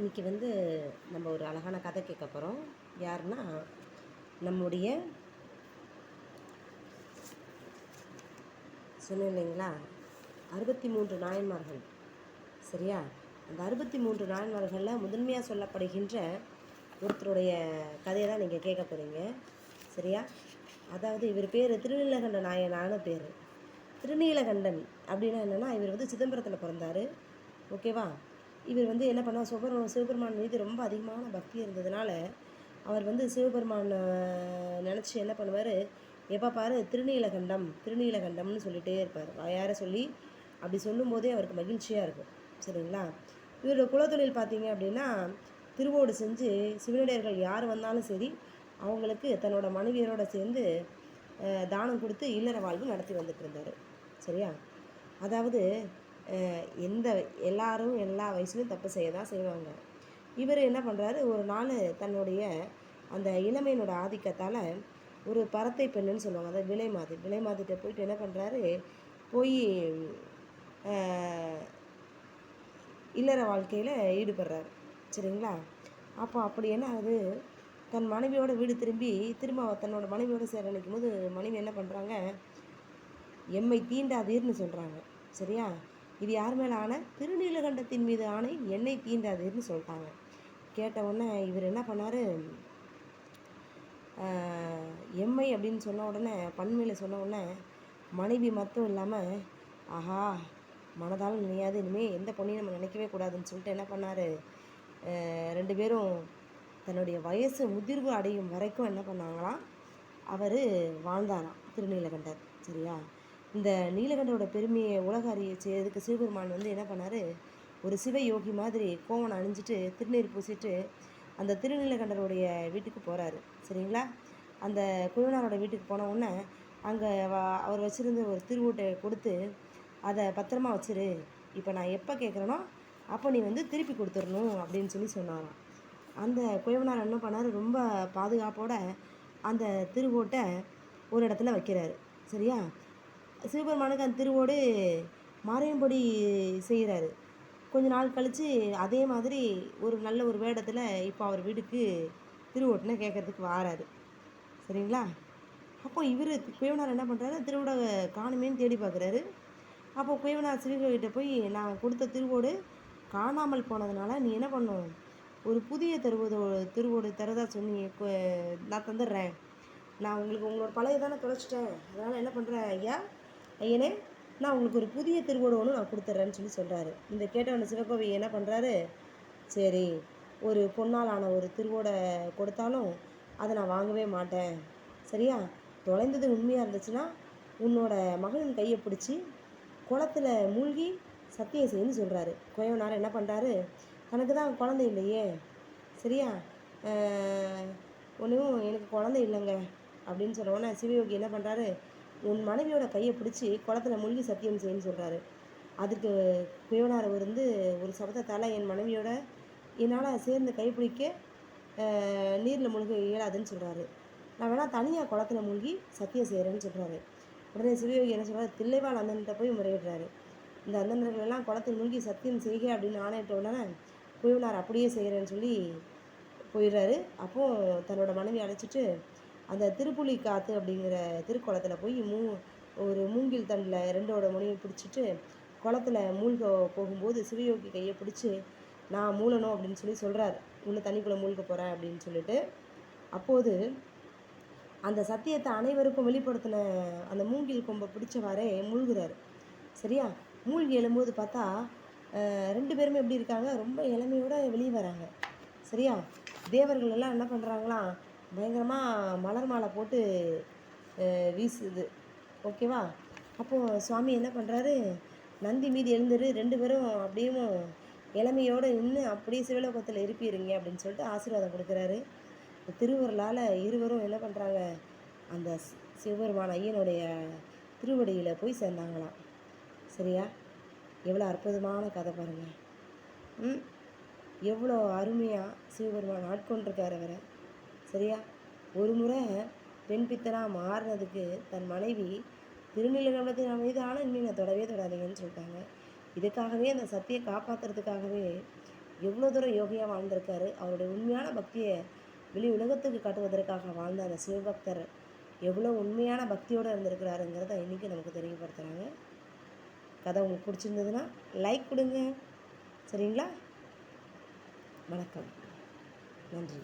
இன்றைக்கி நம்ம ஒரு அழகான கதை கேட்க போகிறோம். யாருன்னா நம்முடைய சொன்னேன் இல்லைங்களா 63 நாயன்மார்கள். சரியா? அந்த 63 நாயன்மார்களில் முதன்மையாக சொல்லப்படுகின்ற ஒருத்தருடைய கதையை தான் நீங்கள் கேட்க போகிறீங்க. சரியா? அதாவது இவர் பேர் திருநீலகண்ட நாயனான பேர். திருநீலகண்டன் அப்படின்னா என்னென்னா, இவர் சிதம்பரத்தில் பிறந்தார். ஓகேவா? இவர் என்ன பண்ணால் சிவபெருமான் மீது ரொம்ப அதிகமான பக்தி இருந்ததுனால அவர் சிவபெருமான் நினச்சி என்ன பண்ணுவார், எப்போ பாரு திருநீலகண்டம் திருநீலகண்டம்னு சொல்லிகிட்டே இருப்பார். வாயார சொல்லி அப்படி சொல்லும்போதே அவருக்கு மகிழ்ச்சியாக இருக்கும். சரிங்களா? இவரோட குலத்தொழில் பார்த்தீங்க அப்படின்னா, திருவோடு செஞ்சு சிவனடியார்கள் யார் வந்தாலும் சரி அவங்களுக்கு தன்னோட மனைவியரோடு சேர்ந்து தானம் கொடுத்து இல்லற வாழ்வு நடத்தி வந்துட்டு இருந்தார். சரியா? அதாவது எல்லாரும் எல்லா வயசுலையும் தப்பு செய்ய தான் செய்வாங்க. இவர் என்ன பண்ணுறாரு, ஒரு நாள் தன்னுடைய அந்த இளமையினோட ஆதிக்கத்தால் ஒரு பரத்தை பெண்ணுன்னு சொல்லுவாங்க, அதாவது விலைமாதிட்ட போயிட்டு என்ன பண்ணுறாரு, போய் இல்லற வாழ்க்கையில் ஈடுபடுறாரு. சரிங்களா? அப்போ அப்படி என்ன ஆகுது, தன் மனைவியோட வீடு திரும்ப தன்னோட மனைவியோடு சேர நினைக்கும் போது மனைவி என்ன பண்ணுறாங்க, எம்மை தீண்டாதீர்னு சொல்கிறாங்க. சரியா? இது யார் மேலே ஆணை? திருநீலகண்டத்தின் மீது ஆணை, என்னை தீண்டாதீர்னு சொல்லிட்டாங்க. கேட்ட உடனே இவர் என்ன பண்ணார், எம்மை அப்படின்னு சொன்ன உடனே பன்மையில் சொன்ன உடனே மனைவி மட்டும் இல்லாமல், ஆஹா மனதாலும் நினையாது, இனிமேல் எந்த பொண்ணையும் நம்ம நினைக்கவே கூடாதுன்னு சொல்லிட்டு என்ன பண்ணார், ரெண்டு பேரும் தன்னுடைய வயசு முதிர்வு அடையும் வரைக்கும் என்ன பண்ணாங்களாம், அவர் வாழ்ந்தாராம் திருநீலகண்டர். சரியா? இந்த நீலகண்டரோட பெருமையை உலக அறிய செய்யறதுக்கு சிவபெருமான் என்ன பண்ணார், ஒரு சிவயோகி மாதிரி கோவனை அணிஞ்சிட்டு திருநீர் பூசிட்டு அந்த திருநீலகண்டருடைய வீட்டுக்கு போகிறாரு. சரிங்களா? அந்த குழுவனாரோட வீட்டுக்கு போன உடனே அங்கே அவர் வச்சுருந்த ஒரு திருவூட்டை கொடுத்து, அதை பத்திரமா வச்சிரு, இப்போ நான் எப்போ கேட்குறேனோ அப்போ நீ திருப்பி கொடுத்துடணும் அப்படின்னு சொன்னாராம். அந்த குயவனார் என்ன பண்ணார், ரொம்ப பாதுகாப்போடு அந்த திருவோட்டை ஒரு இடத்துல வைக்கிறாரு. சரியா? சிவபெருமானுக்கு அந்த திருவோடு மாறையும்படி செய்கிறாரு. கொஞ்ச நாள் கழித்து அதே மாதிரி ஒரு நல்ல ஒரு வேடத்தில் இப்போ அவர் வீட்டுக்கு திருவோட்டுன்னு கேட்குறதுக்கு வாராரு. சரிங்களா? அப்போ இவர் குயவனார் என்ன பண்ணுறாரு, திருவோட காணுமேன்னு தேடி பார்க்குறாரு. அப்போ குயவனார் சிவகிட்ட போய், நான் கொடுத்த திருவோடு காணாமல் போனதுனால நீ என்ன பண்ணும், ஒரு புதிய திருவோடு தரதா சொன்னி நான் தந்துடுறேன், நான் உங்களோட பழைய தானே தொலைச்சிட்டேன், அதனால் என்ன பண்ணுறேன் ஐயனே, நான் உங்களுக்கு ஒரு புதிய திருவோடு ஒன்று நான் கொடுத்துட்றேன்னு சொல்கிறாரு. இந்த கேட்டவன சிவகோவி என்ன பண்ணுறாரு, சரி ஒரு பொன்னால் ஆன ஒரு திருவோடை கொடுத்தாலும் அதை நான் வாங்கவே மாட்டேன். சரியா? தொலைந்தது உண்மையாக இருந்துச்சுன்னா உன்னோட மகளின் கையை பிடிச்சி குளத்தில் மூழ்கி சத்தியம் செய்யணும்னு சொல்கிறாரு. குயவனார் என்ன பண்ணுறாரு, தனக்கு தான் குழந்தை இல்லையே, சரியா, ஒன்றும் எனக்கு குழந்தை இல்லைங்க அப்படின்னு சொன்னோன்னே சிவயோகி என்ன பண்ணுறாரு, உன் மனைவியோட கையை பிடிச்சி குளத்தில் மூழ்கி சத்தியம் செய்யணும்னு சொல்கிறாரு. அதுக்கு குயவனார் ஒரு சபதத்தால் என் மனைவியோட என்னால் சேர்ந்து கைப்பிடிக்க நீரில் மூழ்க இயலாதுன்னு சொல்கிறாரு. நான் வேணால் தனியாக குளத்தில் மூழ்கி சத்தியம் செய்கிறேன்னு சொல்கிறாரு. உடனே சிவயோகி என்ன சொல்கிறார், தில்லைவாழ் அந்தன்கிட்ட போய் முறையிடுறாரு. இந்த அந்தனர்களெல்லாம் குளத்தில் மூழ்கி சத்தியம் செய்க அப்படின்னு ஆணையிட்ட உடனே குயவனார் அப்படியே செய்கிறேன்னு சொல்லி போயிடுறாரு. அப்போது தன்னோட மனைவி அழைச்சிட்டு அந்த திருப்புலி காற்று அப்படிங்கிற திருக்குளத்தில் போய் ஒரு மூங்கில் தண்டில் ரெண்டோட முனையை பிடிச்சிட்டு குளத்தில் மூழ்க போகும்போது சிவயோகி கையை பிடிச்சி நான் மூழணும் அப்படின்னு சொல்கிறார், உள்ள தண்ணிக்குள்ளே மூழ்க போகிறேன் அப்படின்னு சொல்லிட்டு. அப்போது அந்த சத்தியத்தை அனைவருக்கும் வெளிப்படுத்தின அந்த மூங்கில் கொம்பை பிடிச்சவாறே மூழ்கிறார். சரியா? மூழ்கி எழும்போது பார்த்தா ரெண்டு பேருமே எப்படி இருக்காங்க, ரொம்ப இளமையோடு வெளியே வராங்க. சரியா? தேவர்கள் எல்லாம் என்ன பண்ணுறாங்களாம், பயங்கரமாக மலர் மாலை போட்டு வீசுது. ஓகேவா? அப்போது சுவாமி என்ன பண்ணுறாரு, நந்தி மீது எழுந்துரு, ரெண்டு பேரும் அப்படியே இளமையோடு நின்று அப்படியே சிவலோகத்தில் இருப்பீருங்க அப்படின்னு சொல்லிட்டு ஆசீர்வாதம் கொடுக்குறாரு. திருவருளால் இருவரும் என்ன பண்ணுறாங்க, அந்த சிவபெருமான் ஐயனுடைய திருவடியில் போய் சேர்ந்தாங்களாம். சரியா? எவ்வளோ அற்புதமான கதை பாருங்கள். எவ்வளோ அருமையாக சிவபெருமான் ஆட்கொண்டிருக்கார் அவரை. சரியா? ஒரு முறை பெண் பித்தனாக மாறினதுக்கு தன் மனைவி திருநீலகண்டத்தின் மீது ஆனால் இனிமேல் நான் தொடவே தொடாதீங்கன்னு சொல்லிட்டாங்க. இதுக்காகவே அந்த சத்தியை காப்பாற்றுறதுக்காகவே எவ்வளோ தூரம் யோகியாக வாழ்ந்திருக்காரு. அவருடைய உண்மையான பக்தியை வெளி உலகத்துக்கு காட்டுவதற்காக வாழ்ந்த அந்த சிவபக்தர் எவ்வளோ உண்மையான பக்தியோடு இருந்திருக்கிறாருங்கிறத இன்றைக்கி நமக்கு தெரியப்படுத்துகிறாங்க. கதை உங்களுக்கு பிடிச்சிருந்ததுன்னா லைக் கொடுங்க. சரிங்களா? வணக்கம். நன்றி.